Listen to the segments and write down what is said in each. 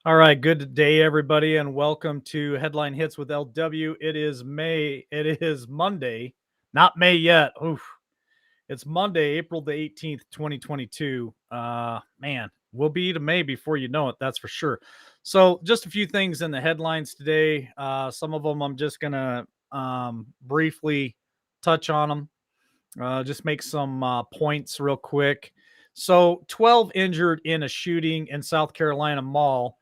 All right, good day, everybody, and welcome to Headline Hits with LW. It is May. It is Monday, not May yet. Oof. It's Monday, April the 18th, 2022. Man, we'll be to May before you know it, that's for sure. So, just a few things in the headlines today. Some of them I'm just going to briefly touch on them, just make some points real quick. So, 12 injured in a shooting in South Carolina mall,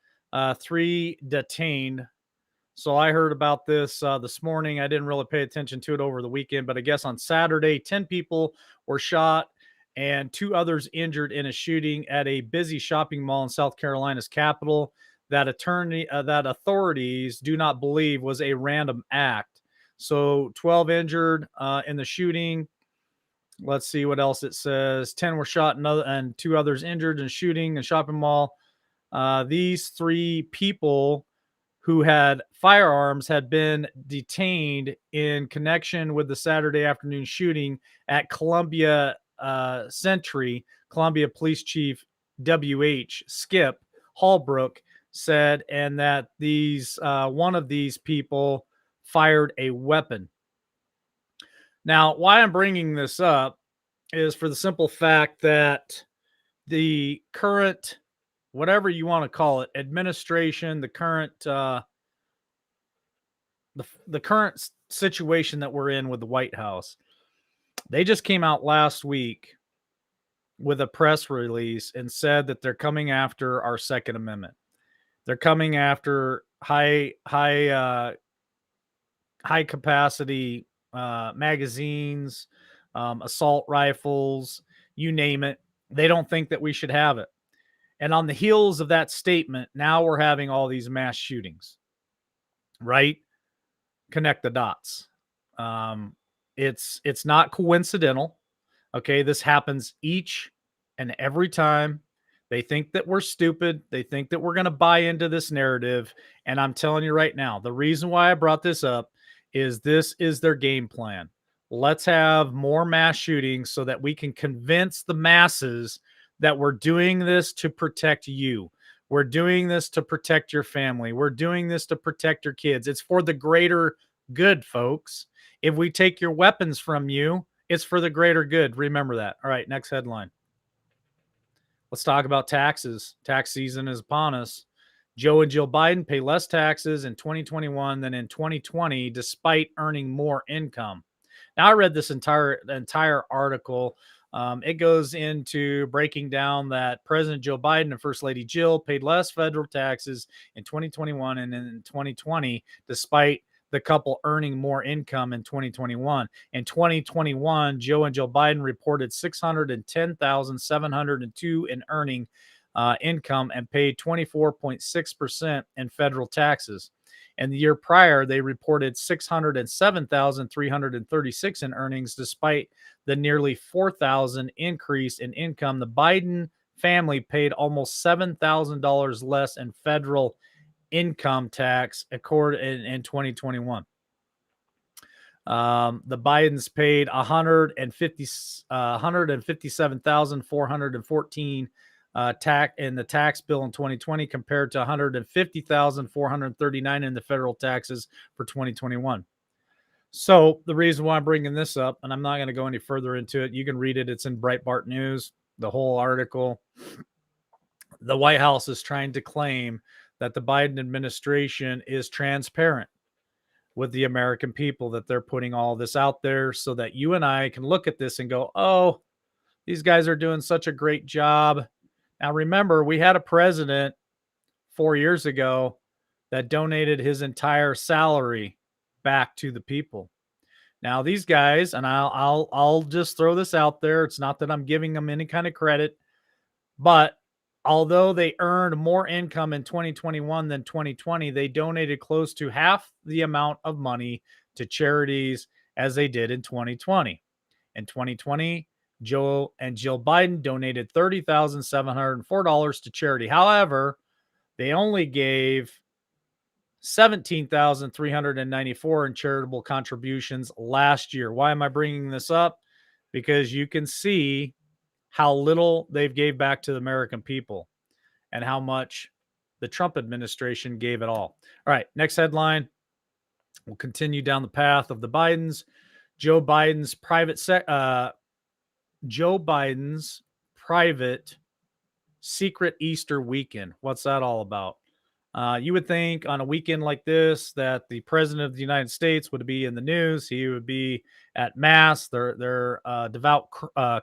three detained. So, I heard about this morning. I didn't really pay attention to it over the weekend, but I guess on Saturday, 10 people were shot and two others injured in a shooting at a busy shopping mall in South Carolina's capital that authorities do not believe was a random act. So 12 injured in the shooting. Let's see what else it says. 10 were shot and two others injured in shooting and shopping mall. These three people who had firearms had been detained in connection with the Saturday afternoon shooting at Columbia Sentry. Columbia Police Chief W.H. Skip Hallbrook said, and that these one of these people fired a weapon. Now, why I'm bringing this up is for the simple fact that the current, whatever you want to call it, administration, the current situation that we're in with the White House, they just came out last week with a press release and said that they're coming after our Second Amendment. They're coming after high capacity magazines, assault rifles, you name it. They don't think that we should have it. And on the heels of that statement, now we're having all these mass shootings, right? Connect the dots. It's not coincidental. Okay, this happens each and every time. They think that we're stupid. They think that we're going to buy into this narrative. And I'm telling you right now, the reason why I brought this is their game plan. Let's have more mass shootings so that we can convince the masses that we're doing this to protect you. We're doing this to protect your family. We're doing this to protect your kids. It's for the greater good, folks. If we take your weapons from you, it's for the greater good. Remember that. All right, next headline. Let's talk about taxes. Tax season is upon us. Joe and Jill Biden pay less taxes in 2021 than in 2020, despite earning more income. Now, I read this entire article. It goes into breaking down that President Joe Biden and First Lady Jill paid less federal taxes in 2021 and in 2020, despite the couple earning more income in 2021. In 2021, Joe and Jill Biden reported 610,702 in earning income and paid 24.6% in federal taxes. And the year prior, they reported 607,336 in earnings, despite the nearly 4,000 increase in income. The Biden family paid almost $7,000 less in federal income tax in 2021. The Bidens paid 157,414 tax in the tax bill in 2020 compared to 150,439 in the federal taxes for 2021. So the reason why I'm bringing this up, and I'm not going to go any further into it, you can read it. It's in Breitbart News, the whole article. The White House is trying to claim that the Biden administration is transparent with the American people, that they're putting all this out there so that you and I can look at this and go, oh, these guys are doing such a great job. Now, remember, we had a president 4 years ago that donated his entire salary back to the people. Now, these guys, and I'll just throw this out there. It's not that I'm giving them any kind of credit, but although they earned more income in 2021 than 2020, they donated close to half the amount of money to charities as they did in 2020. In 2020, Joe and Jill Biden donated $30,704 to charity. However, they only gave $17,394 in charitable contributions last year. Why am I bringing this up? Because you can see how little they've gave back to the American people and how much The Trump administration gave it all. All right, next headline. We'll continue down the path of the Bidens. Joe Biden's Joe Biden's private secret Easter weekend. What's that all about? You would think on a weekend like this that the president of the United States would be in the news. He would be at mass. They're devout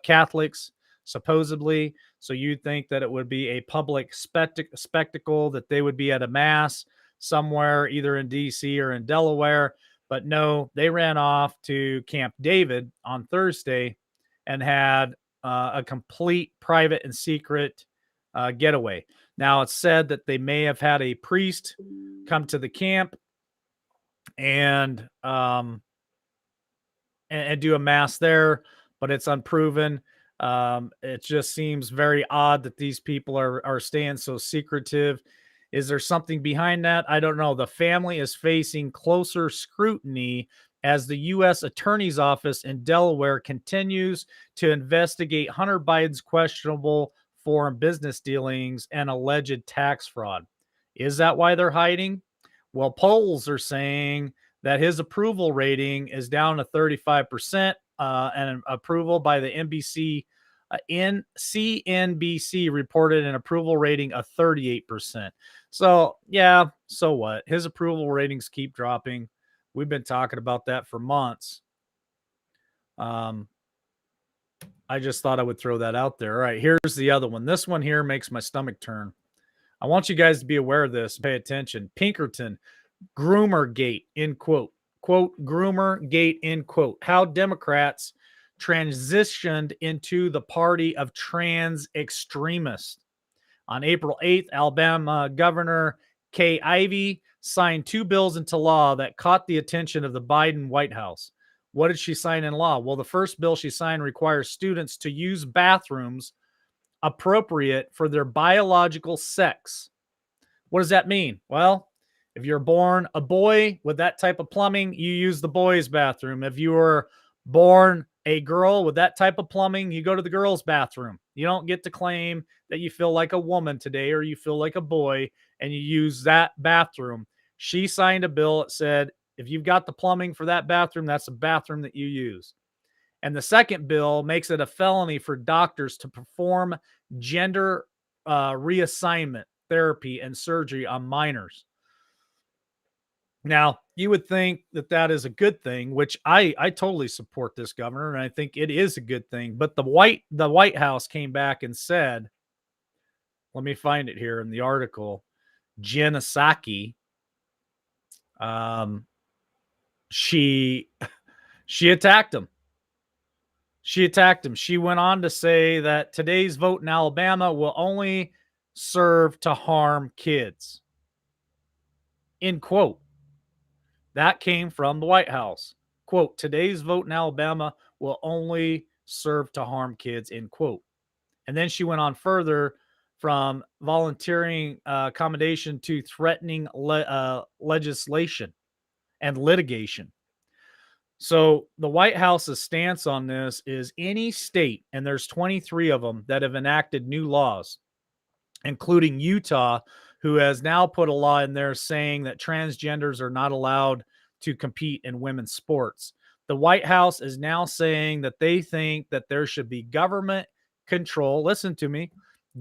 Catholics, supposedly. So you'd think that it would be a public spectacle, that they would be at a mass somewhere, either in D.C. or in Delaware. But no, they ran off to Camp David on Thursday and had a complete private and secret getaway. Now, it's said that they may have had a priest come to the camp and do a mass there, but it's unproven. It just seems very odd that these people are staying so secretive. Is there something behind that? I don't know. The family is facing closer scrutiny as the U.S. Attorney's Office in Delaware continues to investigate Hunter Biden's questionable foreign business dealings and alleged tax fraud. Is that why they're hiding? Well, polls are saying that his approval rating is down to 35%, and approval by the CNBC reported an approval rating of 38%. So, yeah, so what? His approval ratings keep dropping. We've been talking about that for months. I just thought I would throw that out there. All right, here's the other one. This one here makes my stomach turn. I want you guys to be aware of this. Pay attention. Pinkerton, groomer gate, in quote. Quote, groomer gate, in quote. How Democrats transitioned into the party of trans extremists. On April 8th, Alabama Governor Kay Ivey signed 2 bills into law that caught the attention of the Biden White House. What did she sign in law? Well, the first bill she signed requires students to use bathrooms appropriate for their biological sex. What does that mean? Well, if you're born a boy with that type of plumbing, you use the boys' bathroom. If you were born a girl with that type of plumbing, you go to the girls' bathroom. You don't get to claim that you feel like a woman today or you feel like a boy and you use that bathroom. She signed a bill that said, if you've got the plumbing for that bathroom, that's the bathroom that you use. And the second bill makes it a felony for doctors to perform gender reassignment therapy and surgery on minors. Now, you would think that that is a good thing, which I totally support this governor, and I think it is a good thing. But the White House came back and said, let me find it here in the article, Jen Psaki, she attacked him. She attacked him. She went on to say that today's vote in Alabama will only serve to harm kids. End quote. That came from the White House. Quote, today's vote in Alabama will only serve to harm kids, end quote. And then she went on further from volunteering accommodation to threatening legislation and litigation. So the White House's stance on this is any state, and there's 23 of them that have enacted new laws, including Utah, who has now put a law in there saying that transgenders are not allowed to compete in women's sports. The White House is now saying that they think that there should be government control. Listen to me,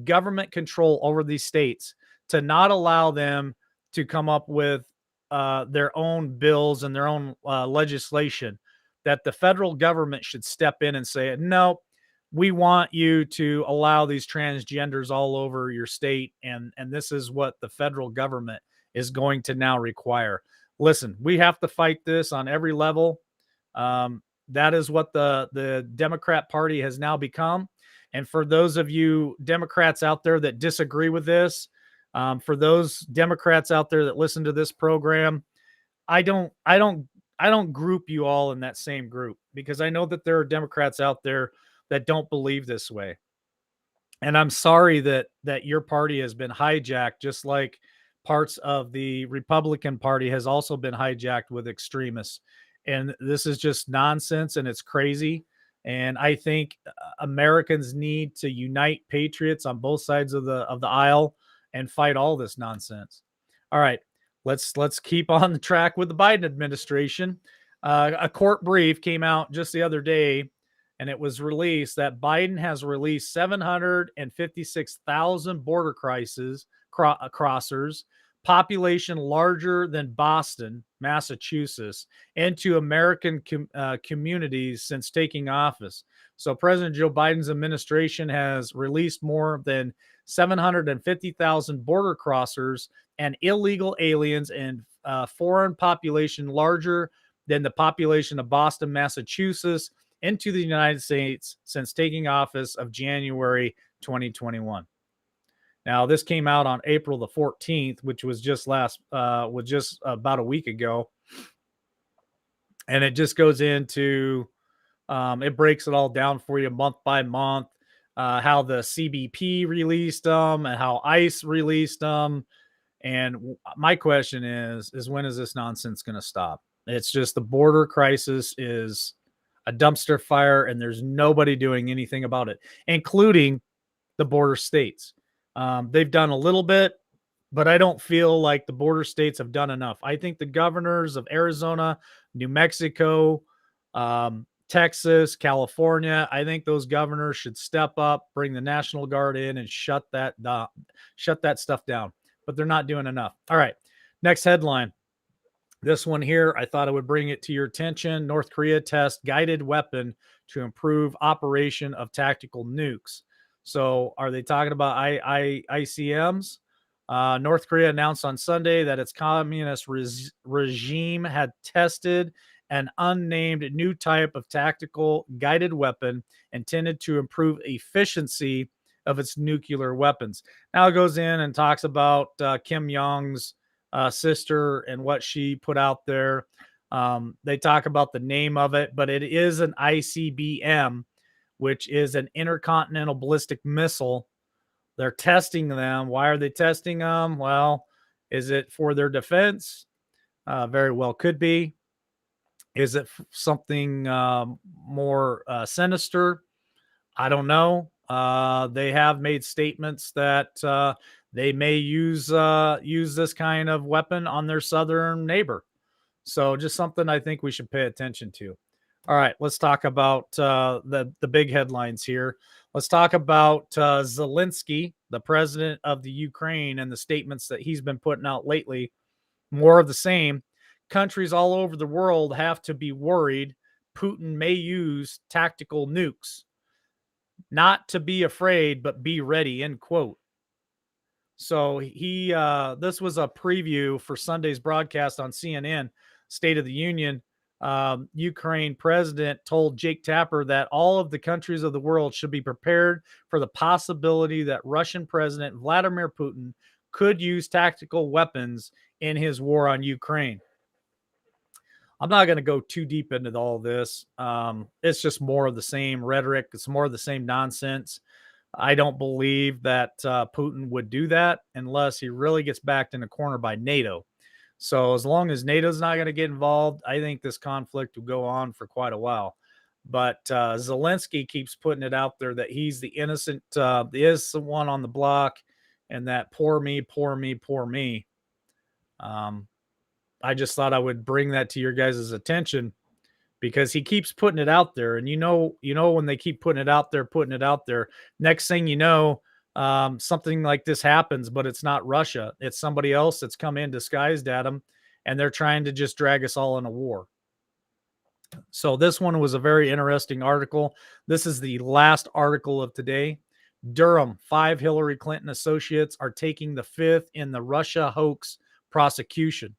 government control over these states to not allow them to come up with their own bills and their own legislation, that the federal government should step in and say, no, we want you to allow these transgenders all over your state. And this is what the federal government is going to now require. Listen, we have to fight this on every level. That is what the Democrat Party has now become. And for those of you Democrats out there that disagree with this, for those Democrats out there that listen to this program, I don't group you all in that same group, because I know that there are Democrats out there that don't believe this way. And I'm sorry that your party has been hijacked, just like parts of the Republican Party has also been hijacked with extremists. And this is just nonsense, and it's crazy. And I think Americans need to unite patriots on both sides of the aisle and fight all this nonsense. All right, let's keep on the track with the Biden administration. A court brief came out just the other day, and it was released that Biden has released 756,000 border crossers, population larger than Boston, Massachusetts, into American communities since taking office. So President Joe Biden's administration has released more than 750,000 border crossers and illegal aliens and foreign population larger than the population of Boston, Massachusetts, into the United States since taking office of January 2021. Now, this came out on April the 14th, which was just about a week ago, and it just goes into it breaks it all down for you month by month, how the CBP released them and how ICE released them. And my question is when is this nonsense going to stop? It's just the border crisis is a dumpster fire, and there's nobody doing anything about it, including the border states. They've done a little bit, but I don't feel like the border states have done enough. I think the governors of Arizona, New Mexico, Texas, California, I think those governors should step up, bring the National Guard in, and shut that stuff down. But they're not doing enough. All right, next headline. This one here, I thought I would bring it to your attention. North Korea tests guided weapon to improve operation of tactical nukes. So, are they talking about ICMs? North Korea announced on Sunday that its communist regime had tested an unnamed new type of tactical guided weapon intended to improve efficiency of its nuclear weapons. Now it goes in and talks about Kim Jong's sister and what she put out there. They talk about the name of it, but it is an ICBM, which is an intercontinental ballistic missile. They're testing them. Why are they testing them? Well, is it for their defense? Very well could be. Is it something more sinister? I don't know. They have made statements that they may use this kind of weapon on their southern neighbor. So just something I think we should pay attention to. All right, let's talk about the big headlines here. Let's talk about Zelensky, the president of the Ukraine, and the statements that he's been putting out lately. More of the same. Countries all over the world have to be worried Putin may use tactical nukes. Not to be afraid, but be ready, end quote. So this was a preview for Sunday's broadcast on CNN, State of the Union. Ukraine president told Jake Tapper that all of the countries of the world should be prepared for the possibility that Russian President Vladimir Putin could use tactical weapons in his war on Ukraine. I'm not going to go too deep into all this. It's just more of the same rhetoric. It's more of the same nonsense. I don't believe that Putin would do that unless he really gets backed in a corner by NATO. So as long as NATO's not going to get involved, I think this conflict will go on for quite a while. But Zelensky keeps putting it out there that he's the innocent, is the one on the block, and that poor me, poor me, poor me. I just thought I would bring that to your guys' attention because he keeps putting it out there. And you know, when they keep putting it out there, next thing you know, something like this happens, but it's not Russia. It's somebody else that's come in disguised at them, and they're trying to just drag us all in a war. So this one was a very interesting article. This is the last article of today. Durham, 5 Hillary Clinton associates are taking the fifth in the Russia hoax prosecution.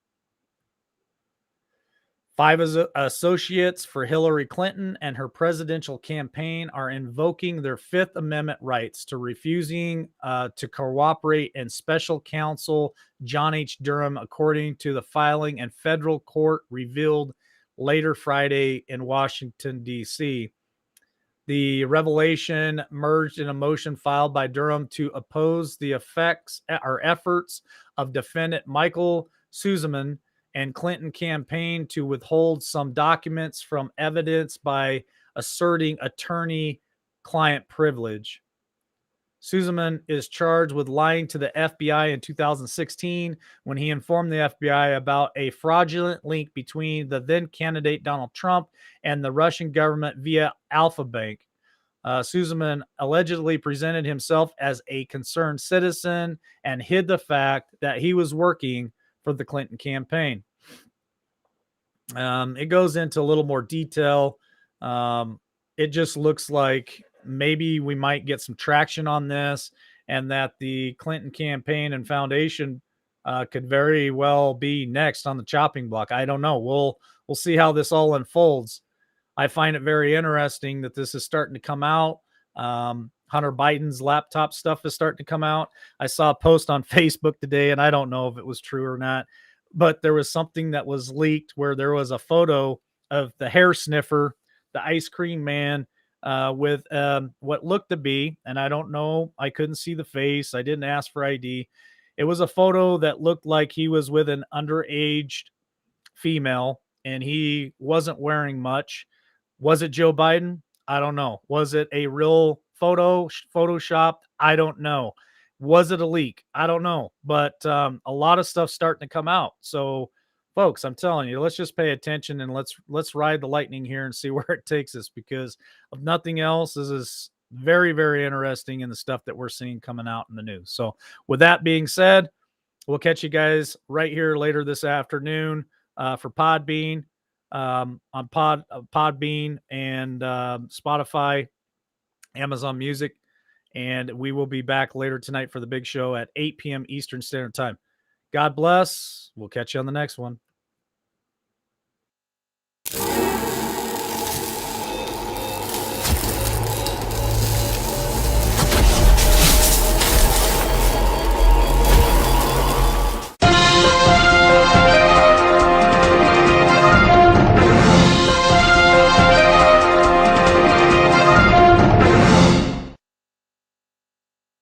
5 associates for Hillary Clinton and her presidential campaign are invoking their Fifth Amendment rights to refusing to cooperate in special counsel John H. Durham, according to the filing and federal court revealed later Friday in Washington, D.C. The revelation merged in a motion filed by Durham to oppose the efforts of defendant Michael Sussman and Clinton campaign to withhold some documents from evidence by asserting attorney-client privilege. Suzeman is charged with lying to the FBI in 2016 when he informed the FBI about a fraudulent link between the then candidate Donald Trump and the Russian government via Alpha Bank. Suzeman allegedly presented himself as a concerned citizen and hid the fact that he was working for the Clinton campaign. It goes into a little more detail. It just looks like maybe we might get some traction on this, and that the Clinton campaign and foundation could very well be next on the chopping block. I don't know. We'll see how this all unfolds. I find it very interesting that this is starting to come out. Hunter Biden's laptop stuff is starting to come out. I saw a post on Facebook today, and I don't know if it was true or not, but there was something that was leaked where there was a photo of the hair sniffer, the ice cream man, with what looked to be, and I don't know, I couldn't see the face, I didn't ask for ID. It was a photo that looked like he was with an underage female and he wasn't wearing much. Was it Joe Biden? I don't know. Was it a real photo photoshopped? I don't know. Was it a leak? I don't know. But a lot of stuff starting to come out. So, folks, I'm telling you, let's just pay attention and let's ride the lightning here and see where it takes us. Because of nothing else, this is very, very interesting in the stuff that we're seeing coming out in the news. So, with that being said, we'll catch you guys right here later this afternoon for Podbean, on Podbean and Spotify, Amazon Music. And we will be back later tonight for the big show at 8 p.m. Eastern Standard Time. God bless. We'll catch you on the next one.